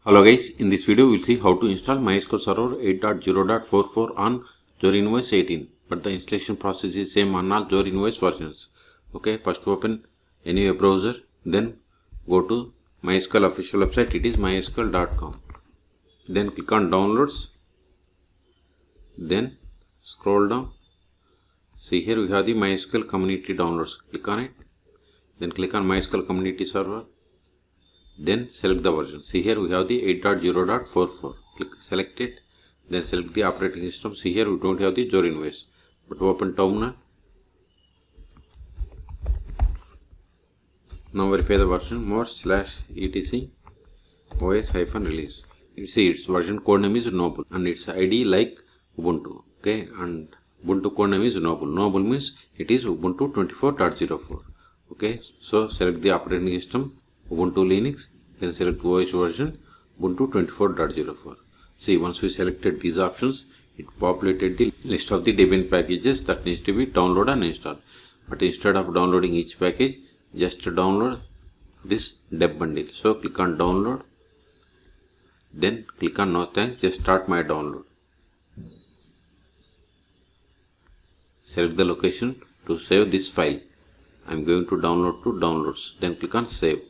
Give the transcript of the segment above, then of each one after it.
Hello guys, in this video we will see how to install MySQL Server 8.0.44 on Zorin OS 18, but the installation process is same on all Zorin OS versions. Okay, first open any web browser, then go to MySQL official website, it is mysql.com. Then click on downloads, then scroll down. See here we have the MySQL community downloads, click on it, then click on MySQL community server. Then select the version. See here we have the 8.0.44. Click, select it. Then select the operating system. See here we don't have the Zorin OS. But open terminal. Now verify the version more/etc OS-release. You see its version code name is Noble and its ID like Ubuntu. Okay, and Ubuntu code name is Noble. Noble means it is Ubuntu 24.04. Okay, so select the operating system Ubuntu Linux, then select OS version Ubuntu 24.04. See, once we selected these options, it populated the list of the Debian packages that needs to be downloaded and installed. But instead of downloading each package, just download this deb bundle. So click on download, then click on no thanks, just start my download. Select the location to save this file. I am going to download to downloads, then click on save.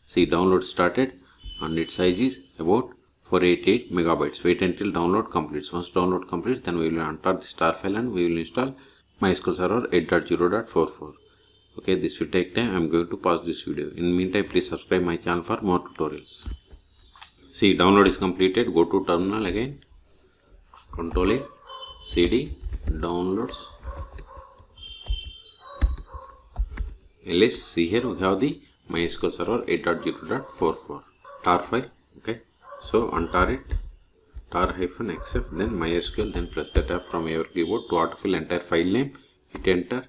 See, download started and its size is about 488 megabytes. Wait until download completes. Once download completes, then we will enter the star file and we will install MySQL Server 8.0.44. Okay, this will take time. I am going to pause this video. In the meantime, please subscribe my channel for more tutorials. See, download is completed. Go to terminal again. Control A, CD, downloads. ls. See here we have the MySQL Server 8.0.44 tar file. Okay, so untar it, tar-exf, then MySQL, then press the tab from your keyboard to autofill entire file name. Hit enter.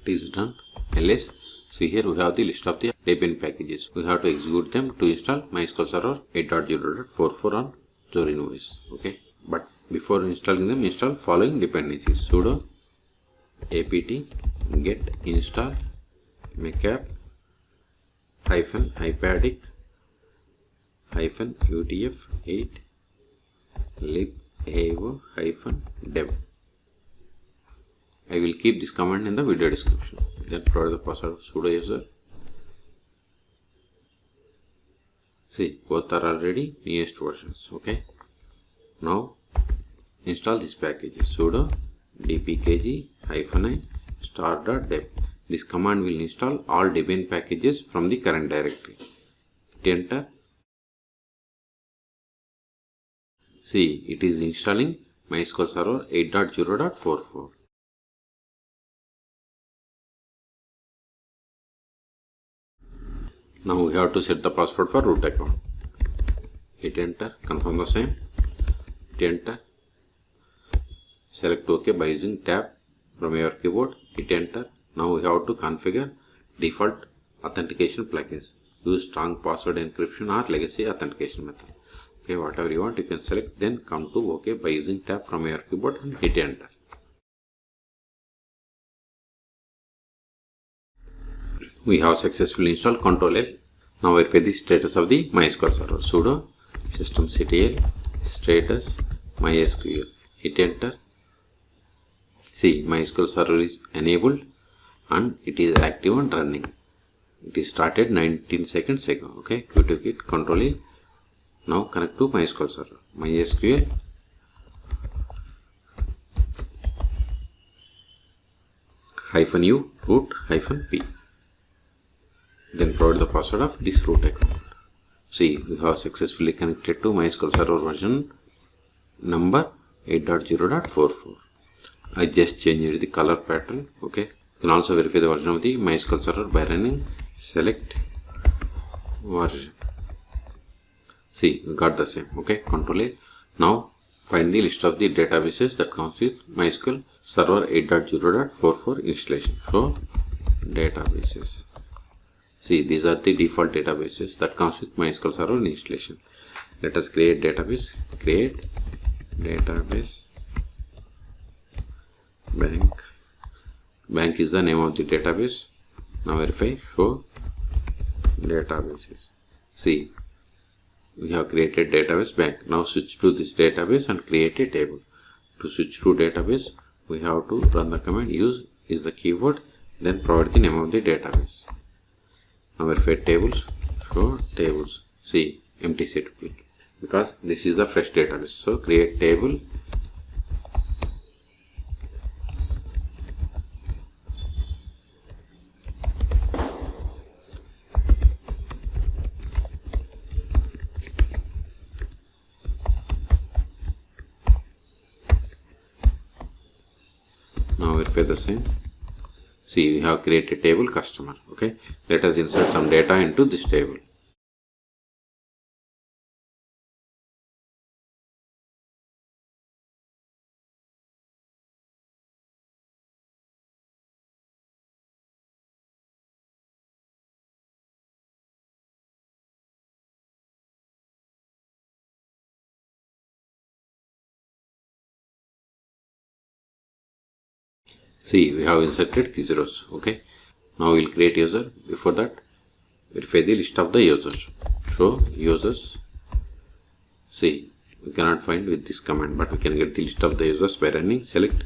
It is done. ls. See here we have the list of the Debian packages. We have to execute them to install MySQL Server 8.0.44 on Zorin OS. Okay, but before installing them, install following dependencies: sudo apt get install macapp -ipadic -utf8 libavo-dev. I will keep this command in the video description. Then provide the password of sudo user. See, both are already newest versions. Okay, now install this package sudo dpkg-i star.deb. This command will install all Debian packages from the current directory. Hit enter. See, it is installing MySQL Server 8.0.44. Now we have to set the password for root account. Hit enter, confirm the same. Hit enter. Select OK by using tab from your keyboard. Hit enter. Now we have to configure default authentication plugins. Use strong password encryption or legacy authentication method. Okay, whatever you want you can select, then come to OK by using tab from your keyboard and hit enter. We have successfully installed Ctrl L. Now verify the status of the MySQL Server. Sudo systemctl status MySQL. Hit enter. See, MySQL Server is enabled and it is active and running. It is started 19 seconds ago. Okay, qt Ctrl A. Now connect to MySQL Server. MySQL -u root -p. Then provide the password of this root account. See, we have successfully connected to MySQL Server version number 8.0.44. I just changed the color pattern. Okay, you can also verify the version of the MySQL Server by running select version. See, we got the same. Okay, Control A. Now find the list of the databases that comes with MySQL Server 8.0.44 installation. So databases. See, these are the default databases that comes with MySQL Server installation. Let us create database. Create database bank. Bank is the name of the database. Now verify show databases. See, we have created database bank. Now switch to this database and create a table. To switch to database, we have to run the command use is the keyword, then provide the name of the database. Now verify tables, show tables. See, empty set because this is the fresh database. So create table. Now verify the same. See, we have created table customer. Okay, let us insert some data into this table. See, we have inserted these rows. Okay, now we will create user. Before that, verify the list of the users. Show users. See, we cannot find with this command, but we can get the list of the users by running select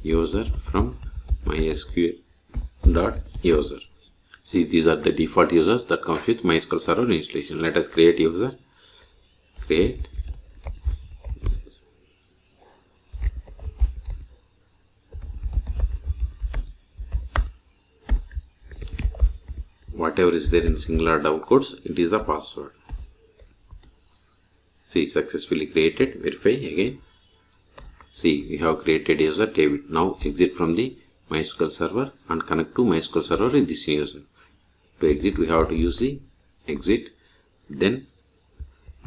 user from MySQL.user. See, these are the default users that comes with MySQL Server installation. Let us create user. Create. Whatever is there in single or double quotes, it is the password. See, successfully created. Verify again. See, we have created user David. Now exit from the MySQL server and connect to MySQL server with this user. To exit, we have to use the exit, then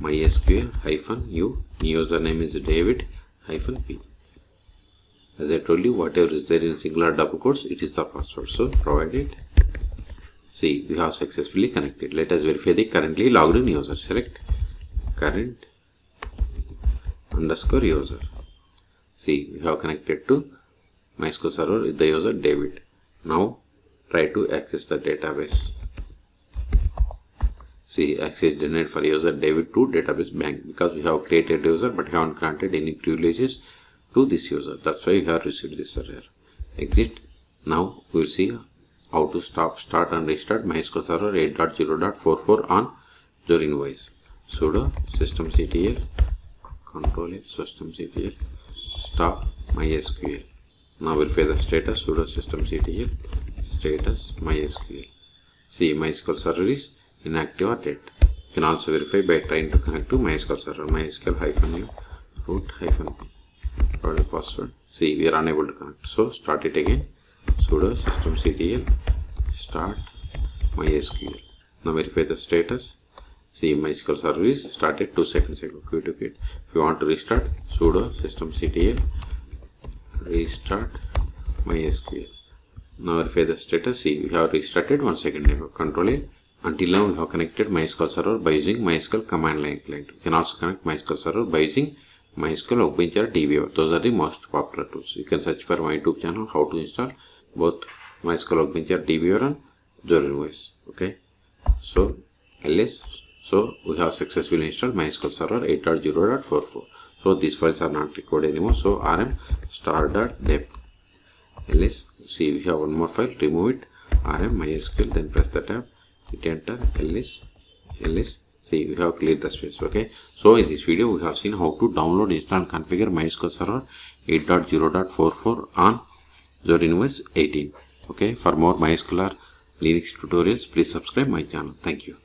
MySQL -u, username is David -p. As I told you, whatever is there in single or double quotes, it is the password. So provide it. See, we have successfully connected. Let us verify the currently logged in user. Select current _ user. See, we have connected to MySQL server with the user David. Now try to access the database. See, access denied for user David to database bank because we have created user but haven't granted any privileges to this user. That's why we have received this error. Exit. Now we will see how to start and restart MySQL Server 8.0.44 on Zorin OS. Sudo systemctl control systemctl stop MySQL. Now verify the status. Sudo systemctl status MySQL. See, MySQL Server is inactive or dead. You can also verify by trying to connect to MySQL Server. MySQL -u root -p for the password. See, we are unable to connect. So start it again. Sudo systemctl start MySQL. Now verify the status. See, MySQL server is started 2 seconds ago. Quit. If you want to restart, sudo systemctl restart MySQL. Now verify the status. See, we have restarted 1 second ago. Control it. Until now, we have connected MySQL server by using MySQL command line client. You can also connect MySQL server by using MySQL Workbench or DBeaver. Those are the most popular tools. You can search for my YouTube channel how to install both MySQL Workbench or DBeaver and Zorin OS. Okay. So we have successfully installed MySQL Server 8.0.44. So these files are not required anymore. So rm star.dep ls. See, we have one more file. Remove it. Rm MySQL. Then press the tab. Hit enter. ls. See, we have cleared the space. Okay. So in this video, we have seen how to download, install, and configure MySQL Server 8.0.44 on Zorin OS 18. Okay. For more MySQL or Linux tutorials, please subscribe my channel. Thank you.